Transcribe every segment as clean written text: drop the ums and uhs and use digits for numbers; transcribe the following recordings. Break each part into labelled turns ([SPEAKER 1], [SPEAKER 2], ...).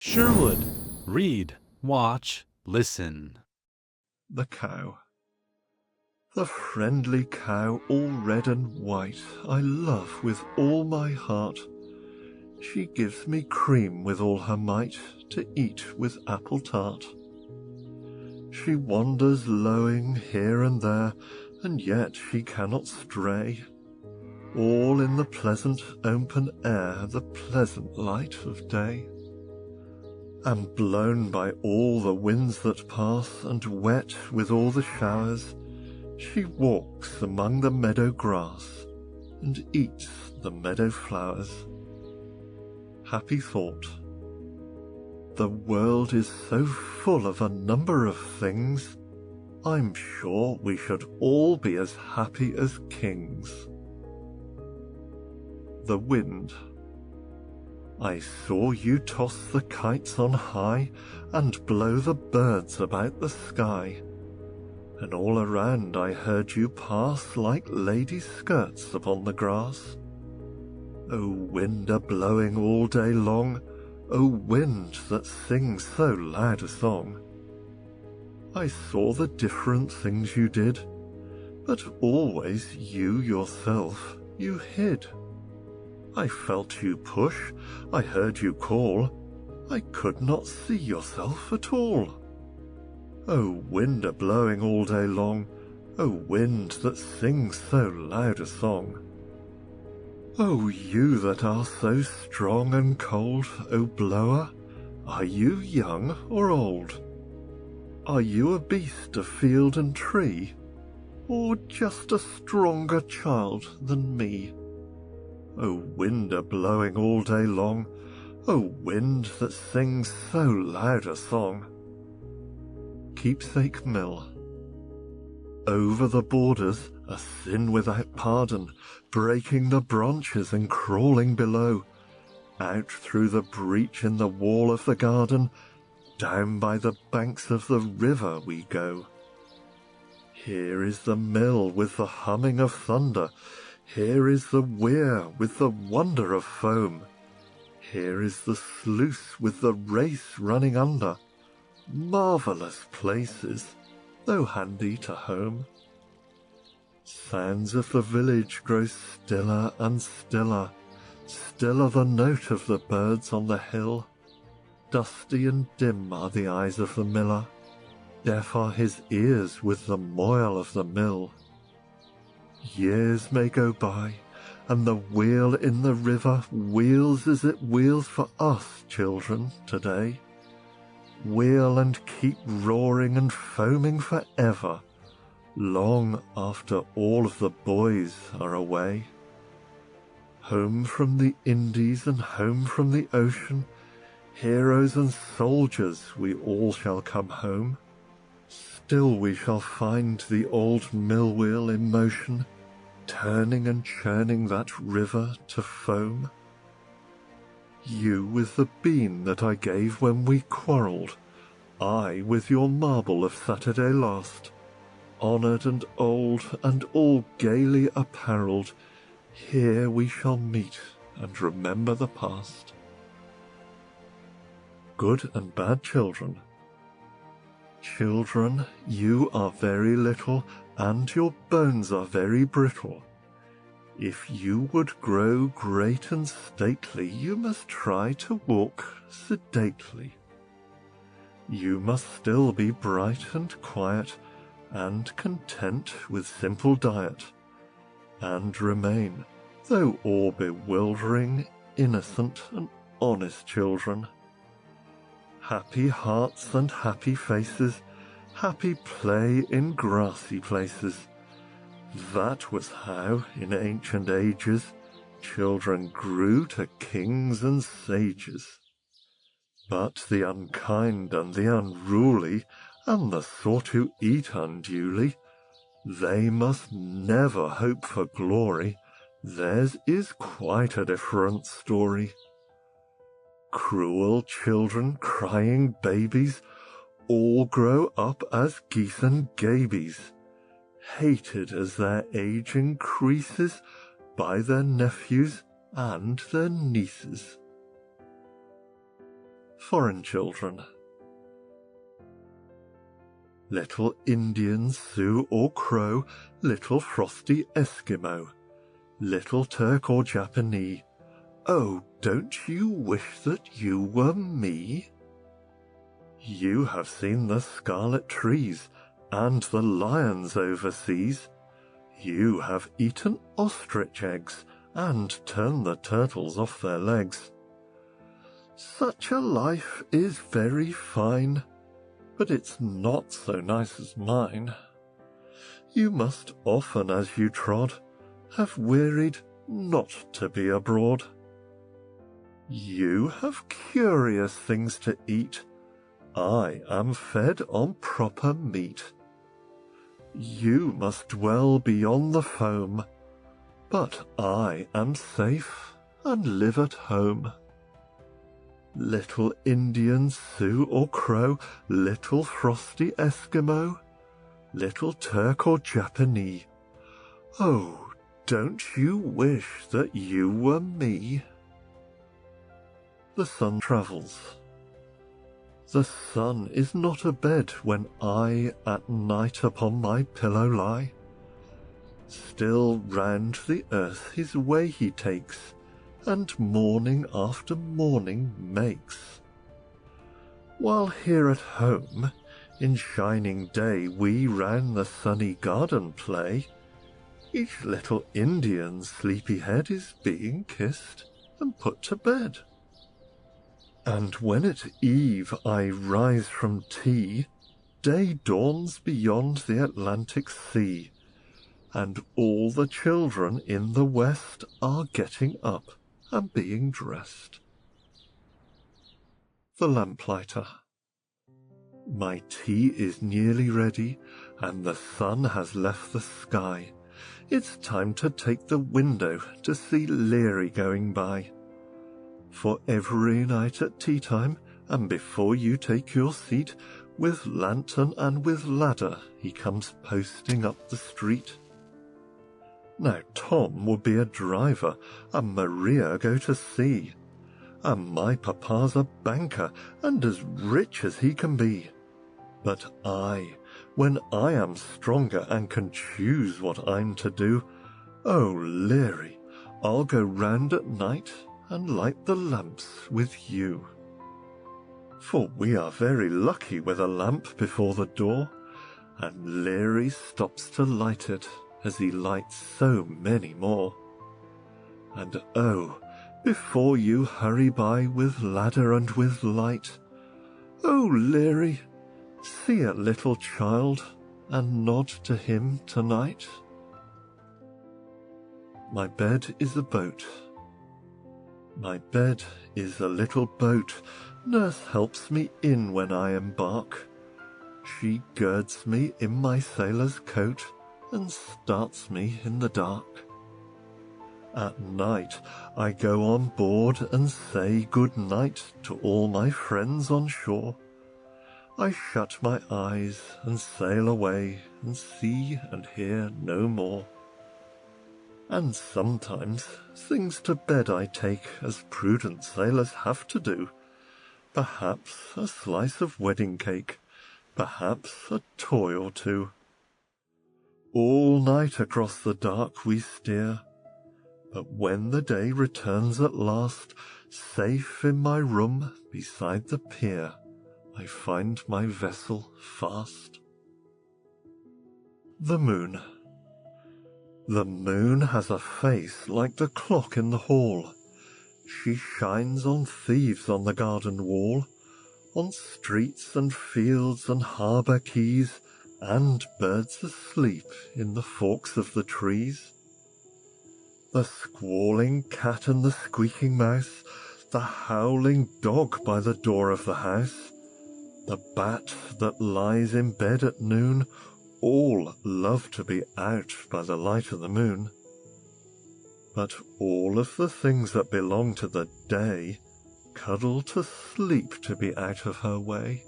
[SPEAKER 1] Sherwood. Read, watch, listen.
[SPEAKER 2] The cow. The friendly cow, all red and white, I love with all my heart. She gives me cream with all her might, to eat with apple tart. She wanders lowing here and there, and yet she cannot stray, all in the pleasant open air, the pleasant light of day. And blown by all the winds that pass, and wet with all the showers, she walks among the meadow grass, and eats the meadow flowers. Happy thought. The world is so full of a number of things, I'm sure we should all be as happy as kings. The wind. I saw you toss the kites on high, and blow the birds about the sky, and all around I heard you pass like ladies' skirts upon the grass. O wind a-blowing all day long, O wind that sings so loud a song, I saw the different things you did, but always you yourself you hid. I felt you push, I heard you call, I could not see yourself at all. O wind a-blowing all day long, O wind that sings so loud a song, O you that are so strong and cold, O blower, are you young or old? Are you a beast of field and tree, or just a stronger child than me? O wind a-blowing all day long, O wind that sings so loud a song. Keepsake Mill. Over the borders, a sin without pardon, breaking the branches and crawling below, out through the breach in the wall of the garden, down by the banks of the river we go. Here is the mill with the humming of thunder, here is the weir with the wonder of foam, here is the sluice with the race running under, marvellous places, though handy to home. Sounds of the village grow stiller and stiller, stiller the note of the birds on the hill. Dusty and dim are the eyes of the miller, deaf are his ears with the moil of the mill. Years may go by, and the wheel in the river wheels as it wheels for us children today. Wheel and keep roaring and foaming forever, long after all of the boys are away. Home from the Indies and home from the ocean, heroes and soldiers we all shall come home. Still we shall find the old mill wheel in motion, turning and churning that river to foam. You with the bean that I gave when we quarrelled, I with your marble of Saturday last, honoured and old and all gaily apparelled, here we shall meet and remember the past. Good and bad children. Children, you are very little, and your bones are very brittle. If you would grow great and stately, you must try to walk sedately. You must still be bright and quiet, and content with simple diet, and remain, though all bewildering, innocent and honest children. Happy hearts and happy faces, happy play in grassy places. That was how, in ancient ages, children grew to kings and sages. But the unkind and the unruly, and the sort who eat unduly, they must never hope for glory. Theirs is quite a different story. Cruel children, crying babies, all grow up as geese and gabies, hated as their age increases by their nephews and their nieces. foreign children. Little Indian, Sioux or Crow, little frosty Eskimo, little Turk or Japanese, oh, don't you wish that you were me? You have seen the scarlet trees and the lions overseas. You have eaten ostrich eggs and turned the turtles off their legs. Such a life is very fine, but it's not so nice as mine. You must often as you trod have wearied not to be abroad. You have curious things to eat, I am fed on proper meat. You must dwell beyond the foam, but I am safe and live at home. Little Indian, Sioux or Crow, little frosty Eskimo, little Turk or Japanese, oh, don't you wish that you were me? The sun travels. The sun is not abed when I at night upon my pillow lie. Still round the earth his way he takes, and morning after morning makes. While here at home, in shining day, we round the sunny garden play, each little Indian's sleepy head is being kissed and put to bed. And when at eve I rise from tea, day dawns beyond the Atlantic Sea, and all the children in the west are getting up and being dressed. The Lamplighter. My tea is nearly ready, and the sun has left the sky. It's time to take the window to see Leary going by. For every night at tea time, and before you take your seat, with lantern and with ladder he comes posting up the street. Now Tom would be a driver, and Maria go to sea, and my papa's a banker, and as rich as he can be. But I, when I am stronger and can choose what I'm to do, oh, Leary, I'll go round at night and light the lamps with you. For we are very lucky with a lamp before the door, and Leary stops to light it as he lights so many more. And oh, before you hurry by with ladder and with light, oh, Leary, see a little child and nod to him tonight. My bed is a boat. My bed is a little boat. Nurse helps me in when I embark. She girds me in my sailor's coat and starts me in the dark. At night I go on board and say good night to all my friends on shore. I shut my eyes and sail away and see and hear no more. And sometimes things to bed I take as prudent sailors have to do. Perhaps a slice of wedding cake, perhaps a toy or two. All night across the dark we steer, but when the day returns at last, safe in my room beside the pier, I find my vessel fast. The moon. The moon has a face like the clock in the hall. She shines on thieves on the garden wall, on streets and fields and harbour quays, and birds asleep in the forks of the trees. The squalling cat and the squeaking mouse, the howling dog by the door of the house, the bat that lies in bed at noon, all love to be out by the light of the moon. But all of the things that belong to the day cuddle to sleep to be out of her way.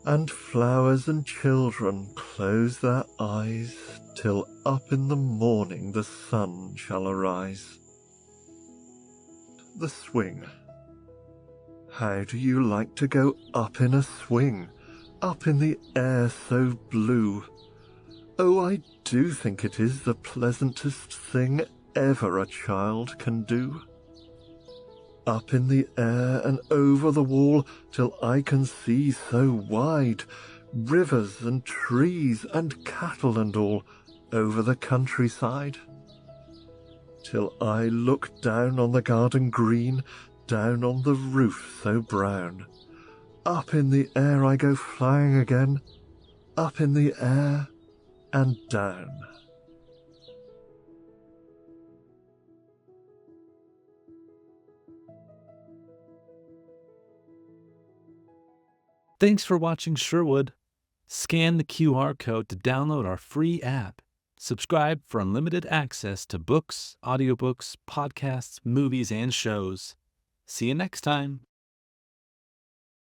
[SPEAKER 2] And flowers and children close their eyes till up in the morning the sun shall arise. The swing. How do you like to go up in a swing, up in the air so blue? Oh, I do think it is the pleasantest thing ever a child can do. Up in the air and over the wall till I can see so wide, rivers and trees and cattle and all over the countryside. Till I look down on the garden green, down on the roof so brown. Up in the air I go flying again, up in the air and down.
[SPEAKER 1] Thanks for watching Sherwood. Scan the QR code to download our free app. Subscribe for unlimited access to books, audiobooks, podcasts, movies, and shows. See you next time.